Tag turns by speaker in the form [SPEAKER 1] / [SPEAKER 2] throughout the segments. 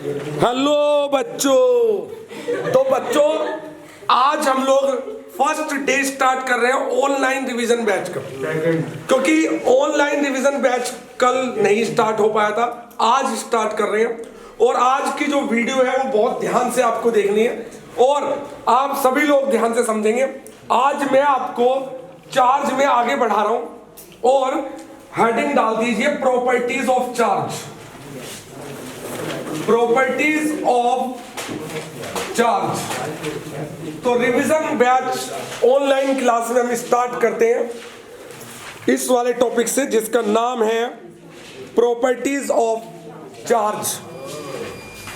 [SPEAKER 1] Hello बच्चों। तो बच्चों आज हम लोग फर्स्ट डे स्टार्ट कर रहे हैं ऑनलाइन रिवीजन बैच का, क्योंकि ऑनलाइन रिवीजन बैच कल नहीं स्टार्ट हो पाया था, आज स्टार्ट कर रहे हैं। और आज की जो वीडियो है वो बहुत ध्यान से आपको देखनी है और आप सभी लोग ध्यान से समझेंगे। आज मैं आपको चार्ज में आगे बढ़ा रहा हूं और हेडिंग डाल दीजिए properties of charge. Properties of charge. तो रिवीजन बैच ऑनलाइन क्लास में हम स्टार्ट करते हैं इस वाले टॉपिक से, जिसका नाम है properties of charge.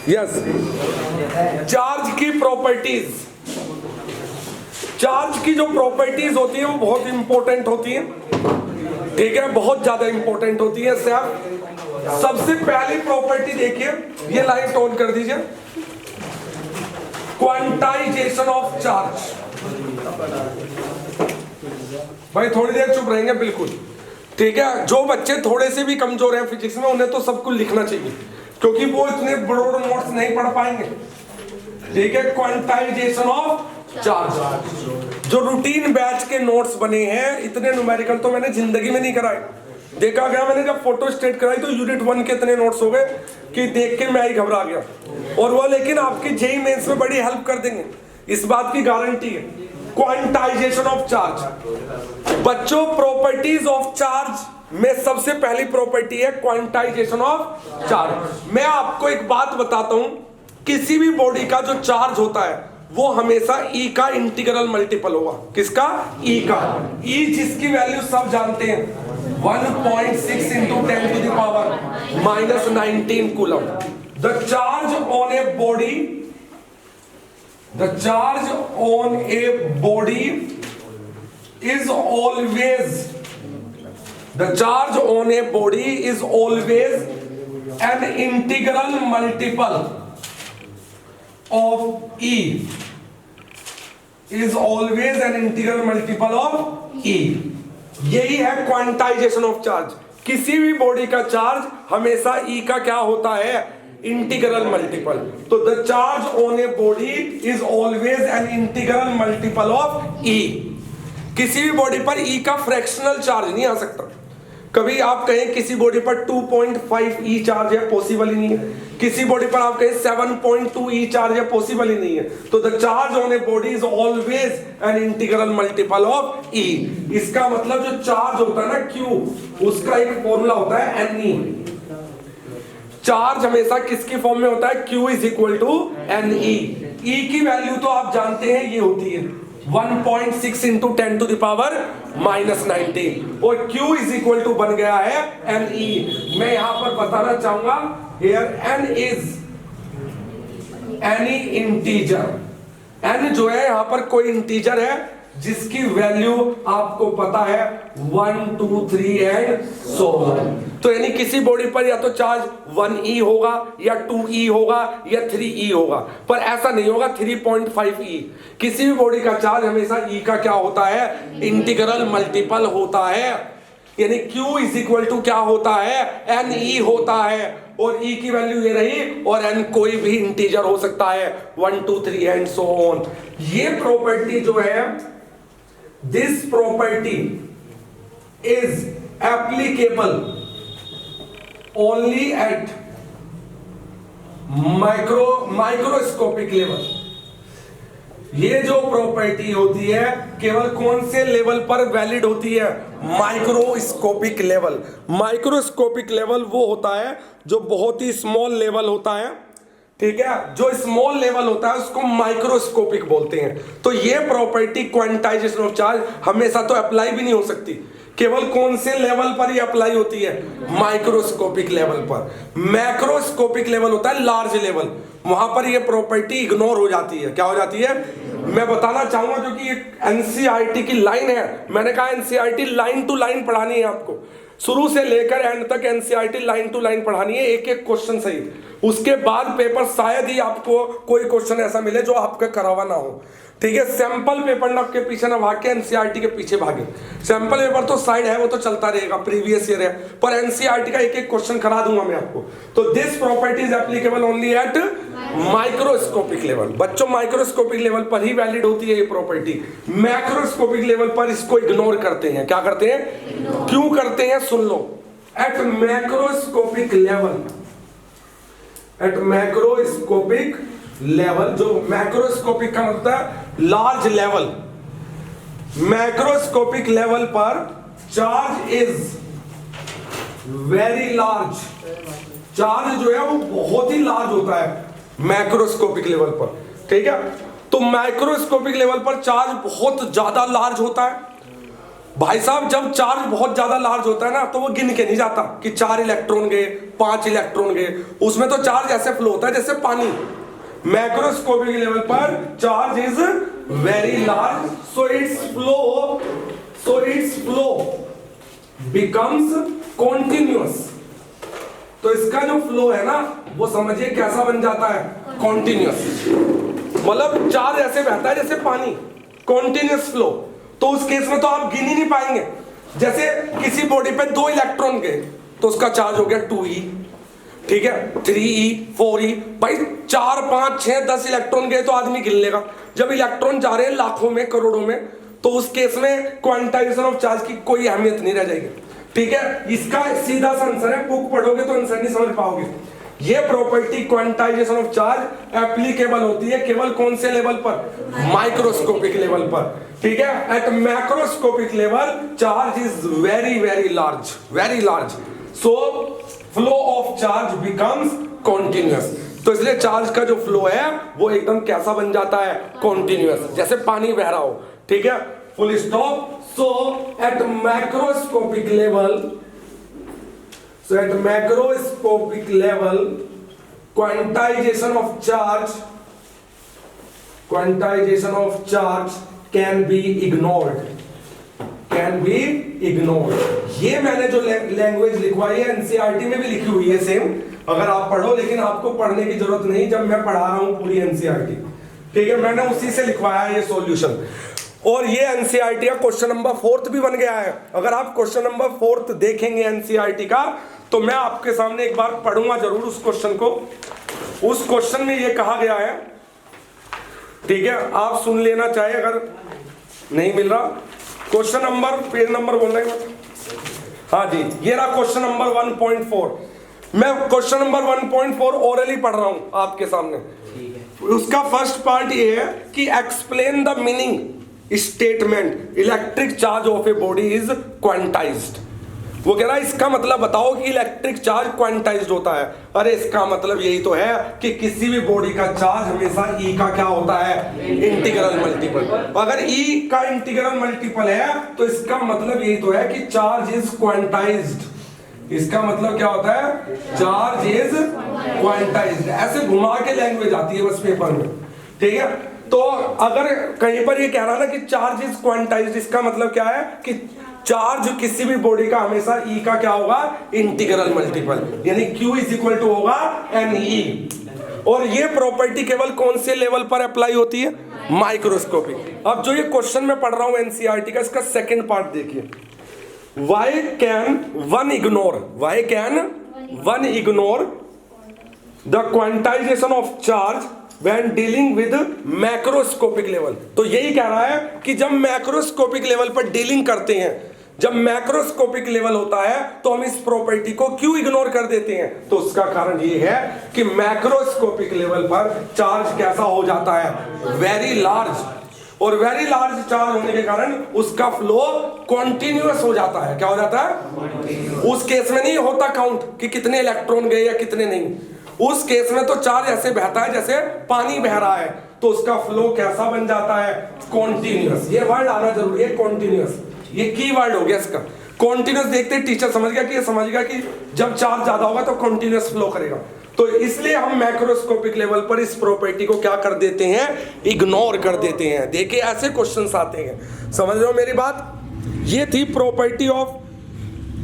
[SPEAKER 1] Yes, charge की प्रॉपर्टीज। चार्ज की जो प्रॉपर्टीज होती है वो बहुत इंपॉर्टेंट होती है, ठीक है, बहुत ज्यादा इंपॉर्टेंट होती है। सबसे पहली प्रॉपर्टी देखिए, ये लाइट ऑन कर दीजिए, क्वांटाइजेशन ऑफ चार्ज। भाई थोड़ी देर चुप रहेंगे, बिल्कुल ठीक है। जो बच्चे थोड़े से भी कमजोर हैं फिजिक्स में, उन्हें तो सब कुछ लिखना चाहिए, क्योंकि वो इतने ब्रॉड नोट्स नहीं पढ़ पाएंगे, ठीक है। Quantization of charge. जो रूटीन बैच के नोट्स बने हैं, इतने न्यूमेरिकल तो मैंने जिंदगी में नहीं कराए। देखा गया, मैंने जब फोटो स्टेट कराई तो यूनिट 1 के इतने नोट्स हो गए कि देख के मैं ही घबरा गया। और वो लेकिन आपकी जेईई मेंस में बड़ी हेल्प कर देंगे, इस बात की गारंटी है। Quantization of charge. बच्चों प्रॉपर्टीज ऑफ चार्ज में सबसे पहली प्रॉपर्टी है क्वांटाइजेशन ऑफ चार्ज। मैं आपको एक बात बताता हूं, किसी भी बॉडी का जो चार्ज होता है वो हमेशा E का इंटीग्रल मल्टीपल होगा। किसका? E का। E जिसकी वैल्यू सब जानते हैं, 1.6 into 10 to the power -19 coulomb. The charge on a body, the charge on a body is always, the charge on a body is always an integral multiple of E. Is always an integral multiple of E. यही है quantization of charge. किसी भी body का charge हमेशा E का क्या होता है? Integral multiple. तो the charge on a body is always an integral multiple of E। किसी भी बॉडी पर E का फ्रैक्शनल चार्ज नहीं आ सकता। कभी आप कहें किसी बॉडी पर 2.5 E चार्ज है, पॉसिबल ही नहीं है। किसी बॉडी पर आप कहें 7.2 E चार्ज है, पॉसिबल ही नहीं है। तो the charge on a body is always an integral multiple of E। इसका मतलब जो चार्ज होता है ना Q, उसका एक फॉर्मूला होता है Ne। चार्ज हमेशा किसकी फॉर्म में होता है? Q is equal to Ne। E की वैल्यू तो आप जानते हैं, ये होती है 1.6 into 10 to the power -19 और Q इज इक्वल टू बन गया है Ne। मैं यहां पर बताना चाहूंगा, here N is any integer। N जो है यहां पर कोई इंटीजर है जिसकी वैल्यू आपको पता है 1, 2, 3 एंड सो ऑन। तो यानी किसी बॉडी पर या तो चार्ज 1E होगा या 2E होगा या 3E होगा, पर ऐसा नहीं होगा 3.5E। किसी भी बॉडी का चार्ज हमेशा E का क्या होता है? इंटीग्रल मल्टीपल होता है। यानी Q इज इक्वल टू क्या होता है? Ne होता है। और E की वैल्यू ये रही, और N कोई भी इंटीजर हो सकता है, 1, 2, 3 एंड सो ऑन। ये प्रॉपर्टी जो है, this property is applicable only at microscopic level. ये जो प्रॉपर्टी होती है केवल कौन से लेवल पर वैलिड होती है? Microscopic level. माइक्रोस्कोपिक लेवल वो होता है जो बहुत ही स्मॉल लेवल होता है, ठीक है। जो स्मॉल लेवल होता है उसको माइक्रोस्कोपिक बोलते हैं। तो ये प्रॉपर्टी क्वांटाइजेशन ऑफ चार्ज हमेशा तो अप्लाई भी नहीं हो सकती। केवल कौन से लेवल पर ये अप्लाई होती है? माइक्रोस्कोपिक लेवल पर। मैक्रोस्कोपिक लेवल होता है लार्ज लेवल, वहां पर ये प्रॉपर्टी इग्नोर हो जाती है। क्या हो जाती है? मैं बताना चाहूंगा, क्योंकि एक एनसीईआरटी की लाइन है, मैंने कहा एनसीईआरटी लाइन टू लाइन पढ़ानी है आपको। शुरू से लेकर एंड तक एनसीईआरटी लाइन टू लाइन पढ़ानी है, एक एक क्वेश्चन सहित। उसके बाद पेपर शायद ही आपको कोई क्वेश्चन ऐसा मिले जो आपका करावा ना हो, ठीक है। सैंपल पेपर ना के पीछे ना भाग के एनसीईआरटी के पीछे भागे। सैंपल पेपर तो साइड है, वो तो चलता रहेगा, प्रीवियस ईयर है, पर एनसीईआरटी का एक एक क्वेश्चन करा दूंगा मैं आपको। तो this property is applicable only at microscopic level. बच्चों माइक्रोस्कोपिक लेवल पर ही वैलिड होती है ये प्रॉपर्टी, मैक्रोस्कोपिक लेवल पर इसको इग्नोर करते हैं। क्या करते हैं, क्यों करते हैं, सुन लो। At macroscopic level, at macroscopic level, जो मैक्रोस्कोपिक का मतलब है लार्ज लेवल, मैक्रोस्कोपिक लेवल पर charge is very large, charge जो है वो बहुत ही लार्ज होता है मैक्रोस्कोपिक लेवल पर, ठीक है। तो माइक्रोस्कोपिक लेवल पर चार्ज बहुत ज्यादा लार्ज होता है। भाई साहब जब चार्ज बहुत ज्यादा लार्ज होता है ना, तो वो गिन के नहीं जाता कि 4 इलेक्ट्रॉन गए, 5 इलेक्ट्रॉन गए, उसमें तो चार्ज ऐसे फ्लो होता है जैसे पानी। मैक्रोस्कोपिक लेवल पर charge is very large, so it's flow becomes continuous. तो इसका जो फ्लो है ना, वो समझिए कैसा बन जाता है, कॉन्टिन्यूअस। मतलब चार्ज ऐसे बहता है जैसे पानी, कॉन्टिन्यूअस फ्लो। तो उस केस में तो आप गिन ही नहीं पाएंगे। जैसे किसी बॉडी पे 2 इलेक्ट्रॉन गए तो उसका चार्ज हो गया 2e, ठीक है, 3e, 4e। भाई 4, 5, 6, 10 इलेक्ट्रॉन गए तो आदमी गिन लेगा। जब इलेक्ट्रॉन जा रहे हैं लाखों में, करोड़ों में, तो उस केस में क्वांटाइजेशन ऑफ चार्ज की कोई अहमियत नहीं रह जाएगी, ठीक है। इसका सीधा सा आंसर है, बुक पढ़ोगे तो आंसर नहीं समझ पाओगे। ये property quantization of charge applicable होती है केवल कौन से लेवल पर, माइक्रोस्कोपिक लेवल पर, ठीक है। At macroscopic level charge is very very large, very large, so flow of charge becomes continuous. तो इसलिए चार्ज का जो फ्लो है वो एकदम कैसा बन जाता है, कॉन्टिन्यूअस, जैसे पानी बह रहा हो, ठीक है, full stop. So at macroscopic level, so at macroscopic level quantization of charge can be ignored, ये मैंने जो लैंग्वेज लिखवाई है एनसीईआरटी में भी लिखी हुई है सेम, अगर आप पढ़ो, लेकिन आपको पढ़ने की जरूरत नहीं जब मैं पढ़ा रहा हूं पूरी एनसीईआरटी, ठीक है। मैंने उसी से लिखवाया है ये सॉल्यूशन। और ये एनसीईआरटी का क्वेश्चन नंबर 4 भी बन गया है। अगर आप क्वेश्चन नंबर 4 देखेंगे एनसीईआरटी का, तो मैं आपके सामने एक बार पढ़ूंगा जरूर उस क्वेश्चन को। उस क्वेश्चन में ये कहा गया है, ठीक है, आप सुन लेना चाहे अगर नहीं मिल रहा। क्वेश्चन नंबर, पेज नंबर बोलना है, हाँ जी, ये रहा क्वेश्चन नंबर 1.4। मैं क्वेश्चन नंबर 1.4 ओरली पढ़ रहा हूं आपके सामने। उसका फर्स्ट पार्ट ये है कि explain the meaning statement electric charge of A body is quantized. वो कह रहा है इसका मतलब बताओ कि इलेक्ट्रिक चार्ज क्वांटाइज्ड होता है। अरे इसका मतलब यही तो है कि किसी भी बॉडी का चार्ज हमेशा E का क्या होता है, इंटीग्रल मल्टीपल। अगर E का इंटीग्रल मल्टीपल है तो इसका मतलब यही तो है कि चार्ज इज क्वांटाइज्ड। इसका मतलब क्या होता है, चार्ज इज क्वांटाइज्ड। ऐसे घुमा के लैंग्वेज आती है बस पेपर में, ठीक है। तो अगर कहीं पर ये कह रहा ना कि चार्ज इज क्वांटाइज्ड, इसका मतलब क्या है कि चार्ज किसी भी बॉडी का हमेशा E का क्या होगा, इंटीग्रल मल्टीपल, यानी Q इज इक्वल टू होगा NE। और ये प्रॉपर्टी केवल कौन से लेवल पर अप्लाई होती है, माइक्रोस्कोपिक। अब जो ये क्वेश्चन मैं पढ़ रहा हूं एनसीईआरटी का, इसका सेकंड पार्ट देखिए। Why can one ignore the quantization of charge when dealing with macroscopic level. तो यही कह रहा है कि जब मैक्रोस्कोपिक लेवल पर डीलिंग करते हैं, जब मैक्रोस्कोपिक लेवल होता है तो हम इस प्रॉपर्टी को क्यों इग्नोर कर देते हैं। तो उसका कारण ये है कि मैक्रोस्कोपिक लेवल पर चार्ज कैसा हो जाता है, वेरी लार्ज। और वेरी लार्ज चार्ज होने के कारण उसका फ्लो कॉन्टिन्यूअस हो जाता है। क्या हो जाता है, उस केस में नहीं होता काउंट कि कितने इलेक्ट्रॉन गए या कितने नहीं। उस केस में तो चार्ज ऐसे बहता है जैसे पानी बह रहा है, तो उसका फ्लो कैसा बन जाता है, कॉन्टिन्यूअस। ये वर्ड आना जरूरी है, कॉन्टिन्यूअस, ये की वर्ड हो गया इसका। कॉन्टिन्यूअस देखते टीचर समझ गया कि ये समझ गया कि जब चार्ज ज्यादा होगा तो कॉन्टिन्यूअस फ्लो करेगा। तो इसलिए हम मैक्रोस्कोपिक लेवल पर इस प्रॉपर्टी को क्या कर देते हैं, इग्नोर कर देते हैं। देखिए ऐसे क्वेश्चंस आते हैं, समझ रहे हो मेरी बात। ये थी property of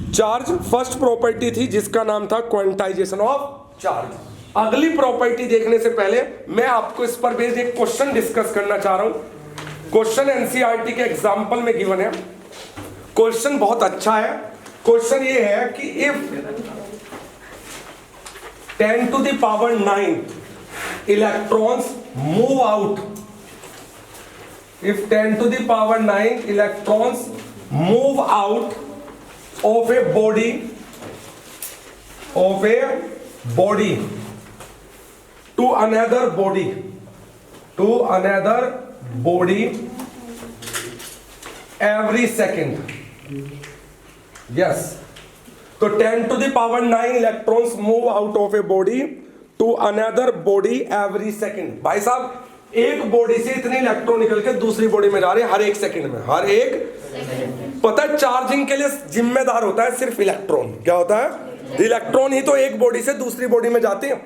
[SPEAKER 1] charge first property थी जिसका नाम था क्वांटाइजेशन ऑफ चार्ज। अगली प्रॉपर्टी देखने से पहले मैं आपको इस पर बेस्ड एक क्वेश्चन डिस्कस करना चाह रहा हूं। क्वेश्चन एनसीईआरटी के एग्जांपल में गिवन है। क्वेश्चन बहुत अच्छा है। क्वेश्चन ये है कि if 10 to the power 9 electrons move out, if 10 to the power 9 electrons move out of a body to another body every second, yes, तो 10 to the power 9 electrons move out of a body to another body every second। भाई साहब एक body से इतने electron निकल के दूसरी body में जा रहे हैं हर एक सेकंड में, हर एक। पता है चार्जिंग के लिए जिम्मेदार होता है सिर्फ इलेक्ट्रॉन। क्या होता है? इलेक्ट्रॉन ही तो एक बॉडी से दूसरी बॉडी में जाते हैं।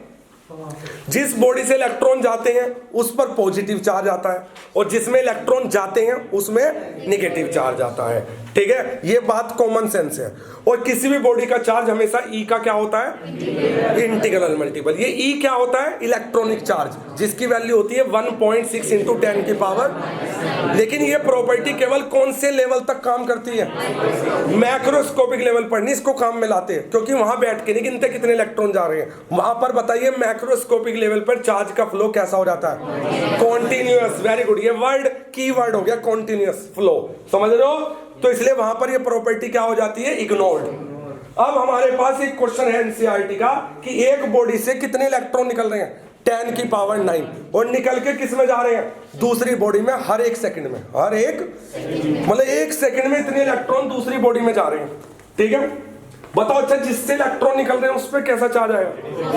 [SPEAKER 1] जिस बॉडी से इलेक्ट्रॉन जाते हैं उस पर पॉजिटिव चार्ज आता है और जिसमें इलेक्ट्रॉन जाते हैं उसमें नेगेटिव चार्ज आता है। ठीक है, ये बात कॉमन सेंस है। और किसी भी बॉडी का चार्ज हमेशा ई का क्या होता है? Integral multiple. ये ई क्या होता है? इलेक्ट्रॉनिक चार्ज, जिसकी वैल्यू होती है 1.6 इंटू 10 की पावर। लेकिन ये प्रॉपर्टी केवल कौन से लेवल तक काम करती है? मैक्रोस्कोपिक लेवल पर नहीं इसको काम में लाते, क्योंकि वहां बैठ के नहीं गिनते कितने इलेक्ट्रॉन जा रहे हैं। वहां पर बताइए मैक्रोस्कोपिक लेवल पर चार्ज का फ्लो कैसा हो जाता है? कॉन्टिन्यूअस। वेरी गुड, ये वर्ड की वर्ड हो गया कॉन्टिन्यूअस फ्लो। समझ रहे हो? तो इसलिए वहां पर ये प्रॉपर्टी क्या हो जाती है? इग्नोर्ड। अब हमारे पास एक क्वेश्चन है एनसीईआरटी का कि एक बॉडी से कितने इलेक्ट्रॉन निकल रहे हैं? 10 की पावर 9, और निकल के किस में जा रहे हैं? दूसरी बॉडी में हर एक सेकंड में। हर एक मतलब एक सेकंड में इतने इलेक्ट्रॉन दूसरी बॉडी में जा रहे हैं। ठीक है, बताओ। अच्छा, जिससे इलेक्ट्रॉन निकल रहे हैं उस पर कैसा चार्ज आएगा?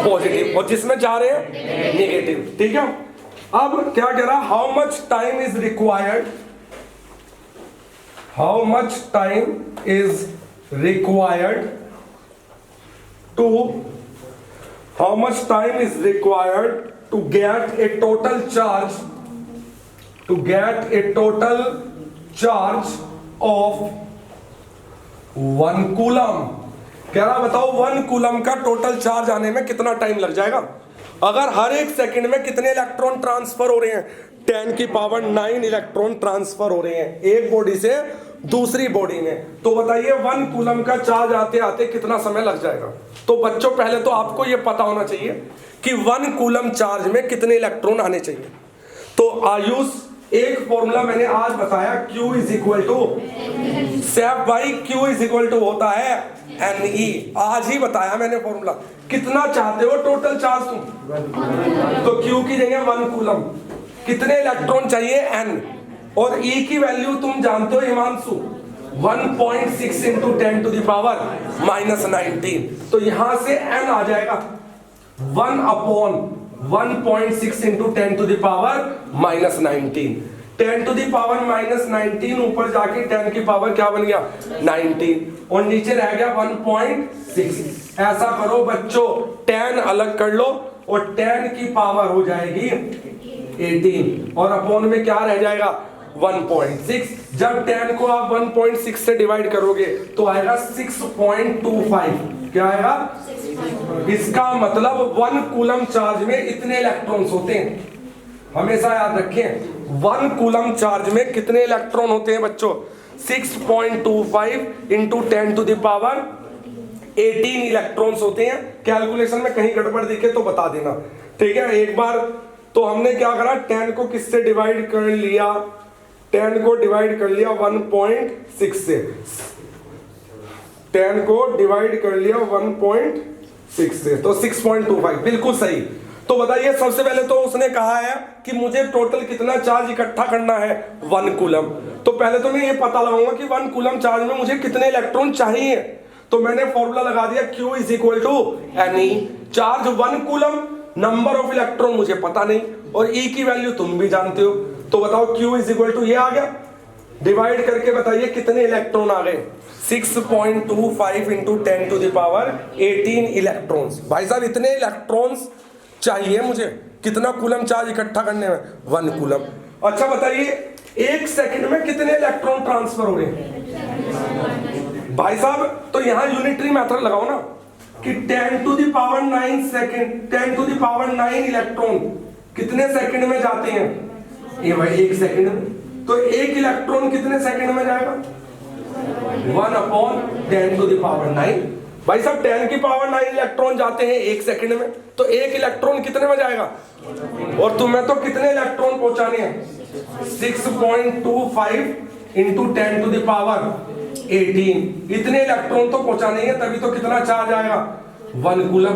[SPEAKER 1] पॉजिटिव। और जिसमें जा रहे हैं नेगेटिव। ठीक है, अब क्या कह रहा? How much time is required, how much time is required to get a total charge of 1 coulomb. कह रहा बताओ 1 कूलम का टोटल चार्ज आने में कितना टाइम लग जाएगा? अगर हर एक सेकंड में कितने इलेक्ट्रॉन ट्रांसफर हो रहे हैं? 10 की पावर 9 इलेक्ट्रॉन ट्रांसफर हो रहे हैं एक बॉडी से दूसरी बॉडी में। तो बताइए 1 कूलम का चार्ज आते आते कितना समय लग जाएगा? तो बच्चों पहले तो आपको यह पता होना चाहिए कि 1 कूलम चार्ज में कितने इलेक्ट्रॉन आने चाहिए। तो आयुष एक फॉर्मूला मैंने आज बताया, Q is equal to Saif भाई, Q इज इक्वल टू होता है Ne। आज ही बताया मैंने फॉर्मूला। कितना चाहते हो टोटल चार्ज तुम? तो Q की जगह 1 कूलम, कितने इलेक्ट्रॉन चाहिए? N, और E की वैल्यू तुम जानते हो Himanshu, 1.6 into 10 to the power -19। तो यहां से N आ जाएगा 1/1.6 into 10 to the power -19। 10 to the power -19 ऊपर जाके 10 की पावर क्या बन गया? 19, और नीचे रह गया 1.6। ऐसा करो बच्चों, 10 अलग कर लो और 10 की पावर हो जाएगी 18, और अपॉन में क्या रह जाएगा? 1.6। जब 10 को आप 1.6 से डिवाइड करोगे तो आएगा 6.25। क्या आएगा? इसका मतलब 1 कूलम चार्ज में इतने इलेक्ट्रॉन्स होते हैं। हमेशा याद रखें 1 कूलम चार्ज में कितने इलेक्ट्रॉन होते हैं बच्चों? 6.25 into 10 to the power 18 electrons होते हैं। कैलकुलेशन में कहीं गड़बड़ दिखे तो बता देना। ठीक है, एक बार तो हमने क्या करा, 10 को किससे डिवाइड कर लिया? 10 को डिवाइड कर लिया 1.6 से। 10 को डिवाइड कर लिया 1.6 से, तो 6.25 बिल्कुल सही। तो बताइए, सबसे पहले तो उसने कहा है कि मुझे टोटल कितना चार्ज इकट्ठा करना है? 1 कूलम। तो पहले तो मैं ये पता लगाऊंगा कि 1 कूलम चार्ज में मुझे कितने इलेक्ट्रॉन चाहिए। तो मैंने फॉर्मूला लगा दिया, Q is equal to Ne। Charge 1 coulomb, number of electron मुझे पता नहीं, और E की वैल्यू तुम भी जानते हो। तो बताओ Q इज इक्वल टू ये आ गया। डिवाइड करके बताइए कितने इलेक्ट्रॉन आ गए? 6.25 into 10 to the power 18 electrons. भाई साहब इतने इलेक्ट्रॉन्स चाहिए मुझे। कितना कूलम चार्ज इकट्ठा करने में? 1 कूलम। अच्छा बताइए, एक सेकंड में कितने इलेक्ट्रॉन ट्रांसफर हो रहे हैं? भाई साहब तो यहाँ यूनिटरी मेथड लगाओ ना कि 10 to the power 9 second, 10 to the power 9 electron कितने सेकंड में जाते हैं? ये भाई 1 सेकंड में। तो 1 इलेक्ट्रॉन कितने सेकंड में जाएगा? 1/10 to the power 9। भाई साहब 10 की पावर 9 इलेक्ट्रॉन जाते हैं 1 सेकंड में, तो 1 इलेक्ट्रॉन कितने में जाएगा? और तुम्हें तो कितने इलेक्ट्रॉन पहुंचाने हैं? 6.25 into 10 to the power 18। इतने इलेक्ट्रॉन तो पहुंचाने हैं, तभी तो कितना चार्ज आएगा? 1 कूलम।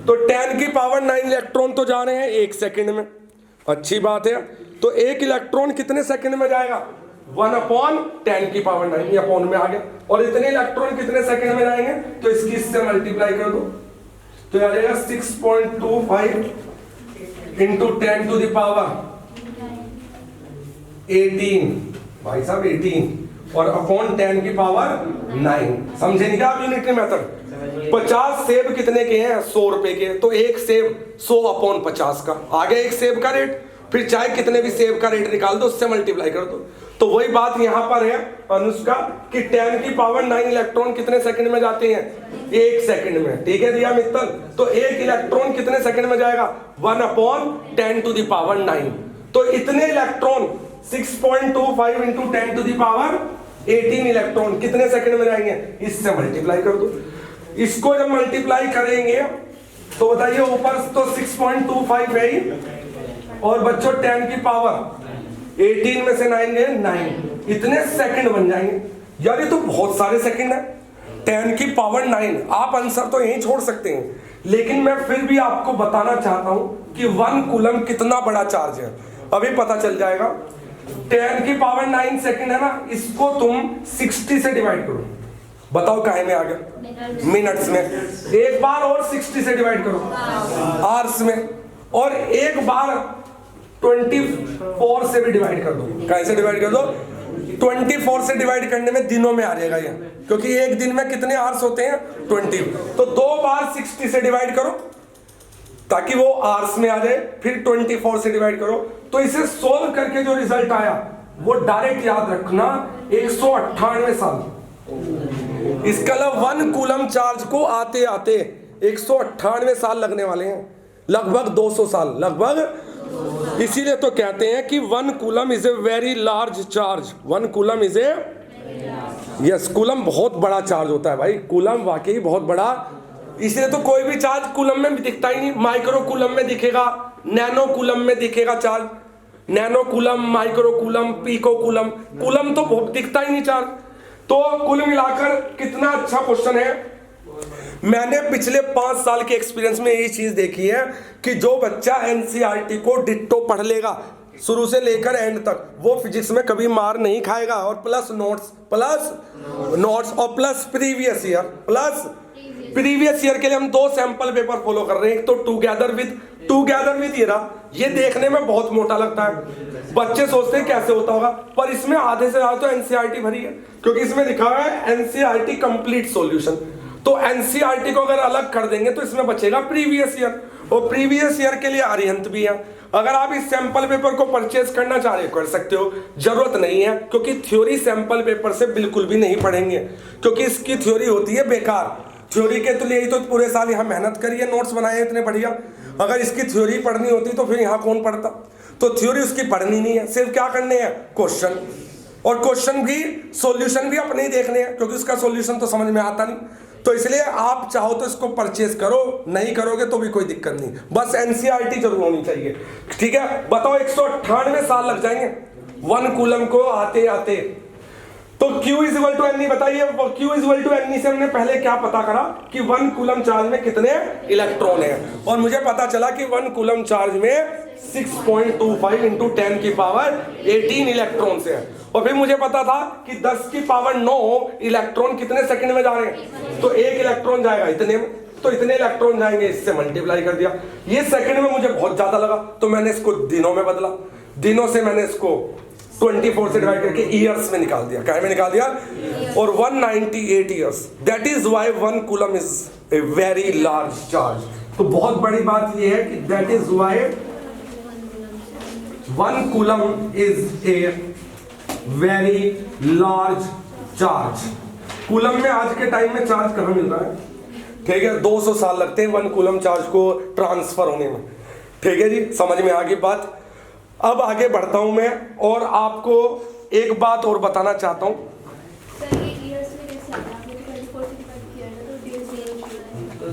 [SPEAKER 1] तो 10 की पावर 9 इलेक्ट्रॉन तो जा रहे हैं 1 सेकंड में, अच्छी बात है। तो 1 इलेक्ट्रॉन कितने सेकंड में जाएगा? 1/10 की पावर 9, ये अपॉन में आ गया। और इतने इलेक्ट्रॉन कितने सेकंड में जाएंगे? तो इसकी इससे मल्टीप्लाई कर दो, तो आ जाएगा 6.25 into 10 to the power 18। भाई साहब 18 और अपॉन 10 की पावर 9। समझेंगे क्या आप यूनिटरी मेथड? 50 सेब कितने के हैं? 100 रुपए के। तो 1 सेब 100/50 का आ गया 1 सेब का रेट। फिर चाहे कितने भी सेब का रेट निकाल दो, उससे मल्टीप्लाई कर दो। तो वही बात यहाँ पर है अनुष्का कि 10 की पावर 9 इलेक्ट्रॉन कितने सेकंड में जाते हैं? 1 सेकंड में। ठीक है दिया मित्तल? तो 1 इलेक्ट्रॉन कितने सेकंड में जाएगा? 1/10 to the power 9। तो इतने electron 6.25 into 10 to the power 18 electron कितने सेकंड में जाएंगे? इससे मल्टीप्लाई कर दो। इसको जब मल्टीप्लाई करेंगे तो बताइए, ऊपर तो 6.25 है ही, और बच्चों 10 की पावर 18 में से 9 गए 9, इतने सेकंड बन जाएंगे। यार ये तो बहुत सारे सेकंड है। 10 की पावर 9। आप आंसर तो यहीं छोड़ सकते हैं, लेकिन मैं फिर भी आपको बताना चाहता हूं कि 1 कूलम कितना बड़ा चार्ज है, अभी पता चल जाएगा। 10 की पावर 9 सेकंड है ना, इसको तुम 60 से डिवाइड करो। बताओ काहे में आ गया? मिनट्स में। एक बार और 60 से डिवाइड करो, आवर्स में। और एक बार 24 से भी डिवाइड कर दो। कैसे डिवाइड कर दो? 24 से डिवाइड करने में दिनों में आ जाएगा ये, क्योंकि एक दिन में कितने आवर्स होते हैं? 20। तो 2 बार 60 से डिवाइड करो ताकि वो आवर्स में आ जाए, फिर 24 से डिवाइड करो। तो इसे सोल्व करके जो रिजल्ट आया वो डायरेक्ट याद रखना 198 साल। इसका 1 कूलम चार्ज को आते आते 198 साल लगने वाले हैं, लगभग 200 साल लगभग। इसीलिए तो कहते हैं कि 1 coulomb is a very large charge. 1 coulomb is a, yes, coulomb बहुत बड़ा चार्ज होता है भाई। कूलम वाकई बहुत बड़ा। इसलिए तो कोई भी चार्ज कूलम में भी दिखता ही नहीं। माइक्रो कूलम में दिखेगा, नैनो कूलम में दिखेगा charge. Nano coulomb, micro coulomb, pico coulomb, coulomb तो दिखता ही नहीं चार्ज। तो कुल मिलाकर कितना अच्छा क्वेश्चन है। मैंने पिछले 5 साल के एक्सपीरियंस में यही चीज देखी है कि जो बच्चा एनसीईआरटी को डिट्टो पढ़ लेगा शुरू से लेकर एंड तक, वो फिजिक्स में कभी मार नहीं खाएगा। और प्लस नोट्स और प्लस प्रीवियस ईयर के लिए हम 2 सैंपल पेपर फॉलो कर रहे हैं। एक तो टुगेदर विद ये रहा। ये देखने में बहुत मोटा लगता है, बच्चे सोचते हैं कैसे होता होगा, पर इसमें आधे से ज्यादा तो एनसीईआरटी भरी है, क्योंकि इसमें लिखा हुआ है एनसीईआरटी कंप्लीट सॉल्यूशन। तो एनसीईआरटी को अगर अलग कर देंगे तो इसमें बचेगा प्रीवियस ईयर, और प्रीवियस ईयर के लिए अरिहंत भी है। अगर आप इस सैंपल पेपर को परचेज करना चाह रहे कर सकते हो, जरूरत नहीं है, क्योंकि थ्योरी सैंपल पेपर से बिल्कुल भी नहीं पढ़ेंगे, क्योंकि इसकी थ्योरी होती है बेकार। थ्योरी के तो लिए तो पूरे साल यहाँ मेहनत करिए, नोट्स बनाए इतने बढ़िया। अगर इसकी थ्योरी पढ़नी होती तो फिर यहाँ कौन पढ़ता। तो थ्योरी उसकी पढ़नी नहीं है, सिर्फ क्या करने हैं? क्वेश्चन, और क्वेश्चन भी सॉल्यूशन भी अपने ही देखने हैं, क्योंकि उसका सॉल्यूशन तो समझ में आता नहीं। तो इसलिए आप चाहो तो इसको परचेज करो, नहीं करोगे तो भी कोई दिक्कत नहीं, बस एनसीईआरटी जरूर होनी चाहिए। ठीक है, बताओ 198 साल लग जाएंगे 1 कूलम को आते आते। तो Q is equal to N, बताइए Q is equal to N से हमने पहले क्या पता करा कि 1 कूलम चार्ज में कितने इलेक्ट्रॉन है, और मुझे पता चला कि 1 कूलम चार्ज में 6.25 into 10 की पावर 18 इलेक्ट्रॉन्स है। और फिर मुझे पता था कि 10 की पावर 9 इलेक्ट्रॉन कितने सेकंड में जा रहे हैं, तो 1 इलेक्ट्रॉन जाएगा इतने में, तो इतने इलेक्ट्रॉन जाएंगे, इससे मल्टीप्लाई कर दिया। ये सेकंड में मुझे बहुत ज्यादा लगा, तो मैंने इसको दिनों में बदला। दिनों से मैंने इसको 24 से डिवाइड करके ईयर्स में निकाल दिया। क्या में निकाल दिया? और 198 years. That is why 1 coulomb is a very large charge. तो बहुत बड़ी बात यह है कि that is why 1 coulomb is a very large charge. Coulomb में आज के टाइम में चार्ज कहाँ मिल रहा है, ठीक है, 200 साल लगते हैं 1 कूलम चार्ज को ट्रांसफर होने में, ठीक है जी, समझ में आ गई बात। अब आगे बढ़ता हूं मैं और आपको एक बात और बताना चाहता हूं।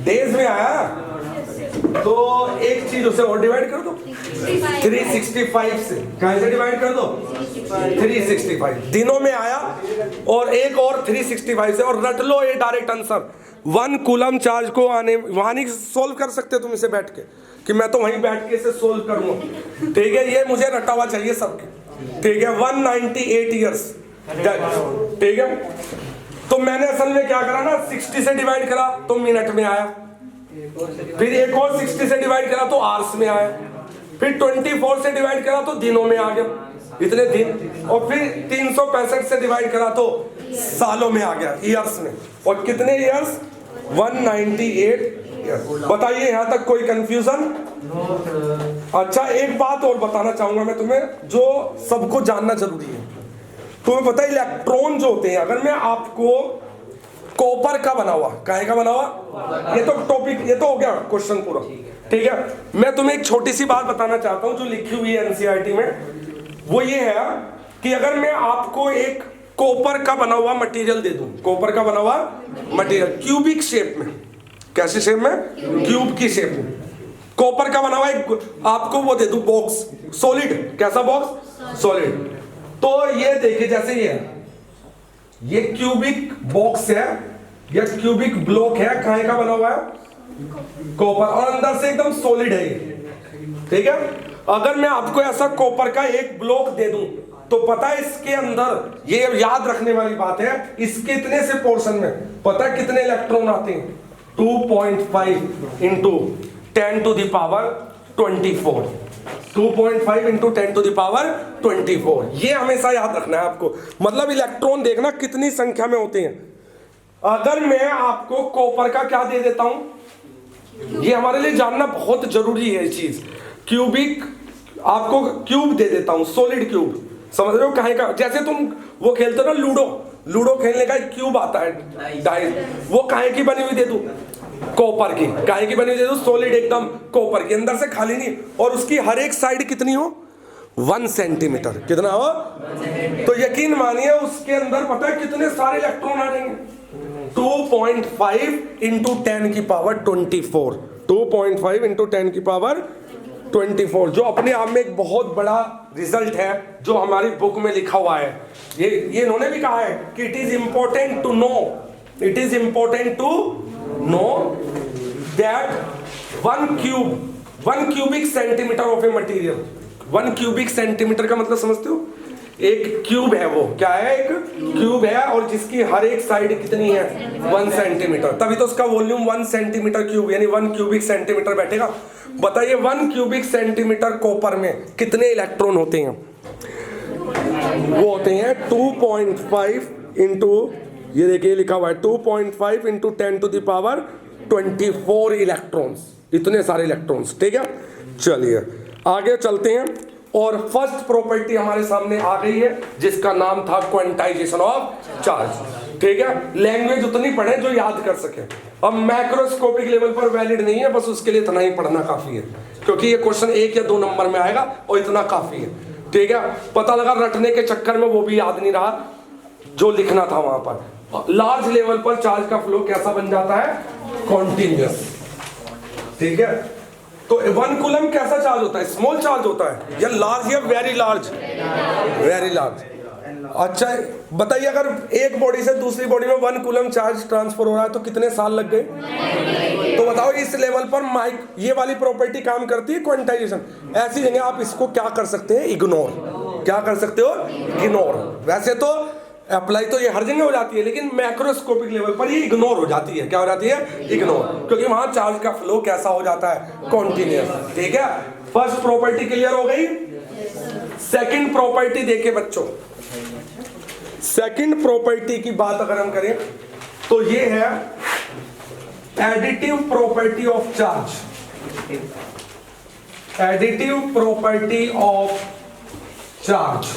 [SPEAKER 1] डेज में आया तो एक चीज उसे और डिवाइड कर दो 365 से, कहां से डिवाइड कर दो 365 दिनों में आया और एक और 365 से, और रट लो ये डायरेक्ट आंसर 1 कूलम चार्ज को आने, वहां नहीं सोल्व कर सकते हो तुम इसे बैठ के कि मैं तो वहीं बैठ के इसे सोल्व करूंगा, ठीक है, ये मुझे रटा हुआ चाहिए सबके, ठीक है, 198 ईयर्स, ठीक है। तो मैंने असल में क्या करा ना, 60 से डिवाइड करा तो मिनट में आया, फिर एक और 60 से डिवाइड करा तो आवर्स में आया, फिर 24 से डिवाइड करा तो दिनों में आ गया, इतने दिन, और फिर 365 से डिवाइड करा तो सालों में आ गया, ईयर्स में, और कितने ईयर्स 198 ईयर्स। बताइए यहां तक कोई कंफ्यूजन? अच्छा, एक बात और बताना चाहूंगा मैं तुम्हें जो सबको जानना जरूरी है। तुम्हें पता है इलेक्ट्रॉन जो होते हैं, अगर मैं आपको कॉपर का बना हुआ, काहे का बना हुआ, ये तो टॉपिक, ये तो हो गया क्वेश्चन पूरा, ठीक है, मैं तुम्हें एक छोटी सी बात बताना चाहता हूं जो लिखी हुई है एनसीईआरटी में, वो ये है कि अगर मैं आपको एक कॉपर का बना हुआ मटेरियल दे दूं, कॉपर का बना हुआ मटेरियल क्यूबिक शेप में, कैसे शेप में, क्यूब की शेप में, कॉपर का बना हुआ एक आपको वो दे दूं बॉक्स, सॉलिड, कैसा बॉक्स, सॉलिड, तो ये देखिए जैसे ये क्यूबिक बॉक्स है या क्यूबिक ब्लॉक है, काहे का बना हुआ है, कॉपर, और अंदर से एकदम सॉलिड है ये, ठीक है। अगर मैं आपको ऐसा कॉपर का एक ब्लॉक दे दूं तो पता है इसके अंदर, ये याद रखने वाली बात है, इसके इतने से पोर्शन में पता है कितने इलेक्ट्रॉन आते हैं, 2.5 into 10 to the power 24, 2.5 into 10 to the power 24, ये हमेशा याद रखना है आपको, मतलब इलेक्ट्रॉन देखना कितनी संख्या में होते हैं। अगर मैं आपको कॉपर का क्या दे देता हूं, ये हमारे लिए जानना बहुत जरूरी है, ये चीज, क्यूबिक आपको क्यूब दे देता हूं, सॉलिड क्यूब, समझ रहे हो काहे का, जैसे तुम वो खेलते हो ना लूडो, लूडो खेलने का एक क्यूब आता है डाइस, वो काहे की बनी हुई दे दूं, कॉपर की, काहे की बनी हुई दे दूं, सॉलिड एकदम कॉपर की, अंदर से खाली नहीं, और उसकी हर एक साइड कितनी हो, 1 सेंटीमीटर, कितना हो, तो यकीन मानिए उसके अंदर पता है कितने सारे इलेक्ट्रॉन आ जाएंगे, 2.5 इंटू 10 की पावर 24, 2.5 इंटू 10 की पावर 24, जो अपने आप में एक बहुत बड़ा रिजल्ट है जो हमारी बुक में लिखा हुआ है। ये इन्होंने भी कहा है कि it is important to know, it is important to know that 1 cubic centimetre of a material, 1 cubic centimetre का मतलब समझते हो, एक क्यूब है, वो क्या है, एक क्यूब है, और जिसकी हर एक साइड कितनी है, 1 सेंटीमीटर, तभी तो उसका वॉल्यूम 1 सेंटीमीटर क्यूब यानी 1 क्यूबिक सेंटीमीटर बैठेगा। बताइए 1 क्यूबिक सेंटीमीटर कॉपर में कितने इलेक्ट्रॉन होते हैं, वो होते हैं 2.5 इंटू, ये देखिए लिखा हुआ है 2.5 into 10 to the power 24 electrons, इतने सारे इलेक्ट्रॉन्स, ठीक है। चलिए आगे चलते हैं, और फर्स्ट प्रॉपर्टी हमारे सामने आ गई है जिसका नाम था क्वांटाइजेशन ऑफ चार्ज, ठीक है। लैंग्वेज उतनी पढ़े जो याद कर सके, अब मैक्रोस्कोपिक लेवल पर वैलिड नहीं है, बस उसके लिए इतना ही पढ़ना काफी है, क्योंकि ये क्वेश्चन 1 या 2 नंबर में आएगा और इतना काफी है, ठीक है। पता लगा रटने के चक्कर में वो भी याद नहीं रहा जो लिखना था वहां पर। लार्ज लेवल पर चार्ज का फ्लो कैसा बन जाता है, कॉन्टिन्यूअस, ठीक है। तो 1 कूलम कैसा चार्ज होता है, स्मॉल चार्ज होता है या लार्ज या वेरी लार्ज, वेरी लार्ज। अच्छा बताइए, अगर एक बॉडी से दूसरी बॉडी में 1 कूलम चार्ज ट्रांसफर हो रहा है तो कितने साल लग गए, तो बताओ इस लेवल पर माइक ये वाली प्रॉपर्टी काम करती है, क्वांटाइजेशन। ऐसी जगह आप इसको क्या कर सकते हैं, इग्नोर, क्या कर सकते हो, इग्नोर। वैसे तो अप्लाई तो ये हर जगह हो जाती है, लेकिन मैक्रोस्कोपिक लेवल पर ये इग्नोर हो जाती है, क्या हो जाती है, इग्नोर, क्योंकि वहां चार्ज का फ्लो कैसा हो जाता है, कॉन्टिन्यूअस, ठीक है। फर्स्ट प्रॉपर्टी क्लियर हो गई। सेकंड प्रॉपर्टी देखिए बच्चों, सेकंड प्रॉपर्टी की बात अगर हम करें तो ये है additive property of charge, additive property of charge.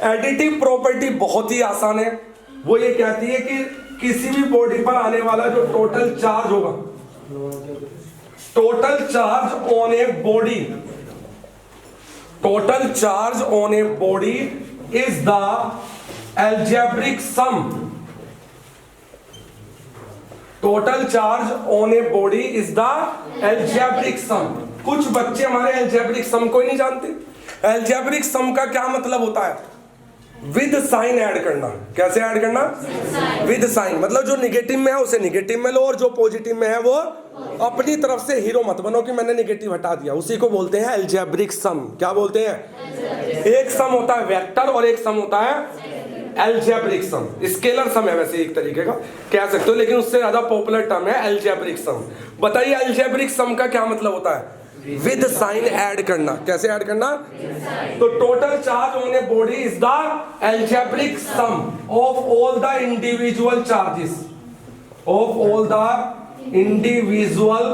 [SPEAKER 1] Additive property बहुत ही आसान है, वो ये कहती है कि किसी भी बॉडी पर आने वाला जो टोटल चार्ज होगा, total charge on a body, total charge on a body is the algebraic sum, total charge on a body is the algebraic sum। कुछ बच्चे हमारे algebraic sum को ही नहीं जानते। algebraic sum का क्या मतलब होता है? विद साइन ऐड करना। कैसे ऐड करना? विद साइन, मतलब जो निगेटिव में है उसे निगेटिव में लो और जो पॉजिटिव में है वो अपनी तरफ से हीरो मत बनो कि मैंने निगेटिव हटा दिया, उसी को बोलते हैं अलजेब्रिक सम। क्या बोलते हैं? एक सम होता है वेक्टर और एक सम होता है अलजेब्रिक सम। स्केलर सम है वैसे एक तरीके का कह सकते हो, लेकिन उससे ज्यादा पॉपुलर टर्म है अलजेब्रिक सम। बताइए अलजेब्रिक सम का क्या मतलब होता है? विद साइन ऐड करना। कैसे ऐड करना? तो total charge on a body is the algebraic sum of all the individual charges, of all the individual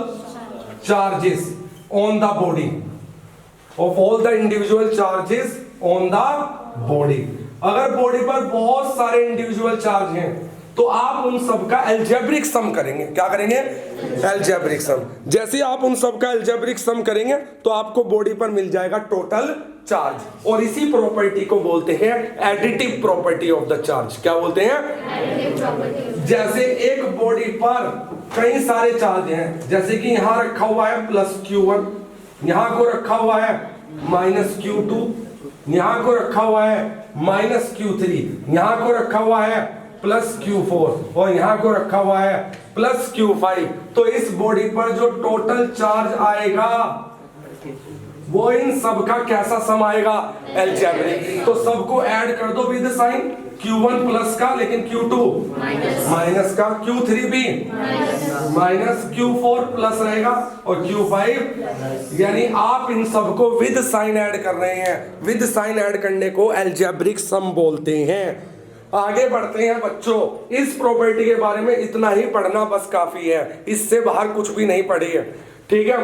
[SPEAKER 1] charges on the body, of all the individual charges on the body. अगर body पर बहुत सारे individual charge हैं तो आप उन सब का अलजेब्रिक सम करेंगे। क्या करेंगे? अलजेब्रिक सम। जैसे आप उन सब का अलजेब्रिक सम करेंगे तो आपको बॉडी पर मिल जाएगा टोटल चार्ज, और इसी प्रॉपर्टी को बोलते हैं additive property of the charge. क्या बोलते हैं? जैसे एक बॉडी पर कई सारे चार्ज हैं, जैसे कि यहां रखा हुआ है प्लस Q1, यहां को रखा हुआ है माइनस Q2, यहां को रखा हुआ है माइनस Q3, यहां को रखा हुआ है प्लस Q4 और यहां को रखा हुआ है प्लस Q5। तो इस बॉडी पर जो टोटल चार्ज आएगा वो इन सब का कैसा सम आएगा? अलजेब्रिक। तो सबको ऐड कर दो विद साइन, Q1 प्लस का, लेकिन Q2 माइनस का, Q3 भी माइनस, Q4 प्लस रहेगा और Q5, यानी आप इन सबको विद साइन ऐड कर रहे हैं। विद साइन ऐड करने को अलजेब्रिक सम बोलते हैं। आगे बढ़ते हैं बच्चों, इस प्रॉपर्टी के बारे में इतना ही पढ़ना बस काफी है, इससे बाहर कुछ भी नहीं पढ़ी है। ठीक है,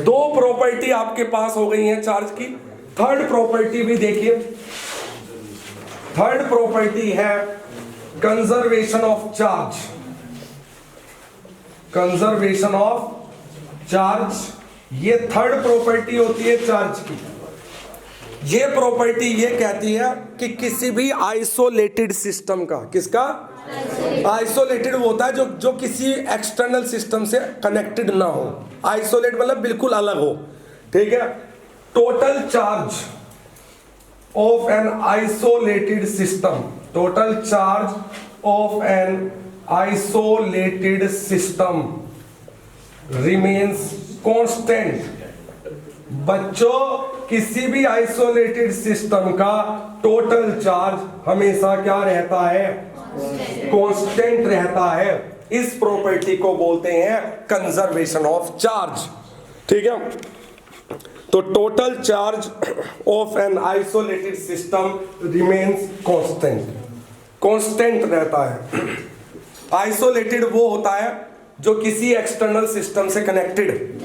[SPEAKER 1] दो प्रॉपर्टी आपके पास हो गई हैं चार्ज की। थर्ड प्रॉपर्टी भी देखिए। थर्ड प्रॉपर्टी है conservation of charge. Conservation of charge, ये थर्ड प्रॉपर्टी होती है चार्ज की। ये प्रॉपर्टी ये कहती है कि किसी भी आइसोलेटेड सिस्टम का, किसका? आइसोलेटेड वो होता है जो किसी एक्सटर्नल सिस्टम से कनेक्टेड ना हो। आइसोलेट मतलब बिल्कुल अलग हो। ठीक है, total charge of an isolated system, total charge of an isolated system remains constant. बच्चों, किसी भी आइसोलेटेड सिस्टम का टोटल चार्ज हमेशा क्या रहता है? कांस्टेंट रहता है। इस प्रॉपर्टी को बोलते हैं कंजर्वेशन ऑफ चार्ज। ठीक है, तो total charge of an isolated system remains constant, constant रहता है। आइसोलेटेड वो होता है जो किसी एक्सटर्नल सिस्टम से कनेक्टेड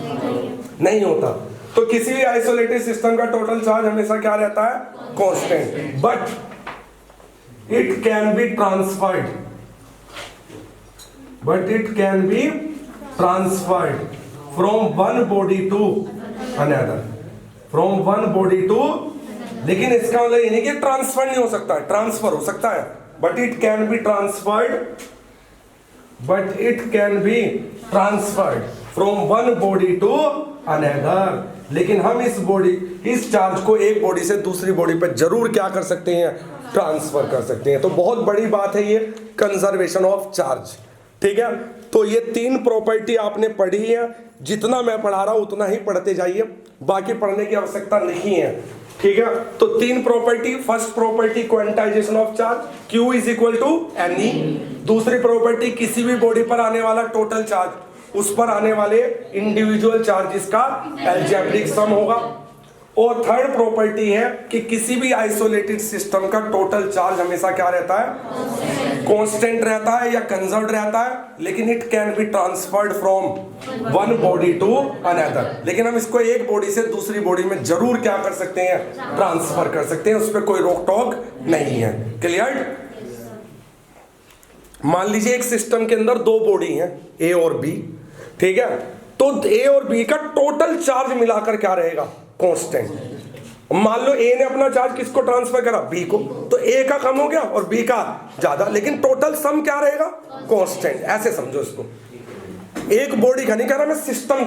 [SPEAKER 1] नहीं होता। तो किसी भी आइसोलेटेड सिस्टम का टोटल चार्ज हमेशा क्या रहता है? Constant. But it can be transferred, but it can be transferred from one body to another, from one body to. लेकिन इसका मतलब ये नहीं कि ट्रांसफर नहीं हो सकता, ट्रांसफर हो सकता है। But it can be transferred, but it can be transferred from one body to another. लेकिन हम इस चार्ज को एक बॉडी से दूसरी बॉडी पर जरूर क्या कर सकते हैं? ट्रांसफर कर सकते हैं। तो बहुत बड़ी बात है ये कंजर्वेशन ऑफ चार्ज। ठीक है, तो ये तीन प्रॉपर्टी आपने पढ़ी है। जितना मैं पढ़ा रहा हूं उतना ही पढ़ते जाइए, बाकी पढ़ने की आवश्यकता नहीं है। ठीक है, तो तीन property. First property quantization of charge, Q is equal to NE। दूसरी प्रॉपर्टी किसी भी बॉडी पर आने वाला टोटल चार्ज, उस पर आने वाले इंडिविजुअल चार्जेस का अलजेब्रिक सम होगा। और थर्ड प्रॉपर्टी है कि किसी भी आइसोलेटेड सिस्टम का टोटल चार्ज हमेशा क्या रहता है, कांस्टेंट रहता है या कंजर्व्ड रहता है, लेकिन it can be transferred from one body to another. लेकिन हम इसको एक बॉडी से दूसरी बॉडी में जरूर क्या कर सकते हैं, ट्रांसफर कर सकते हैं, उस पर कोई रोक टोक नहीं है। क्लियर? मान लीजिए एक सिस्टम के अंदर दो बॉडी हैं, ए और बी, ठीक है, तो ए और बी का टोटल चार्ज मिलाकर क्या रहेगा, कांस्टेंट। मान लो ए ने अपना चार्ज किसको ट्रांसफर करा, बी को, तो ए का कम हो गया और बी का ज्यादा, लेकिन टोटल सम क्या रहेगा, कांस्टेंट। ऐसे समझो इसको, एक बॉडी का नहीं कह रहा मैं, सिस्टम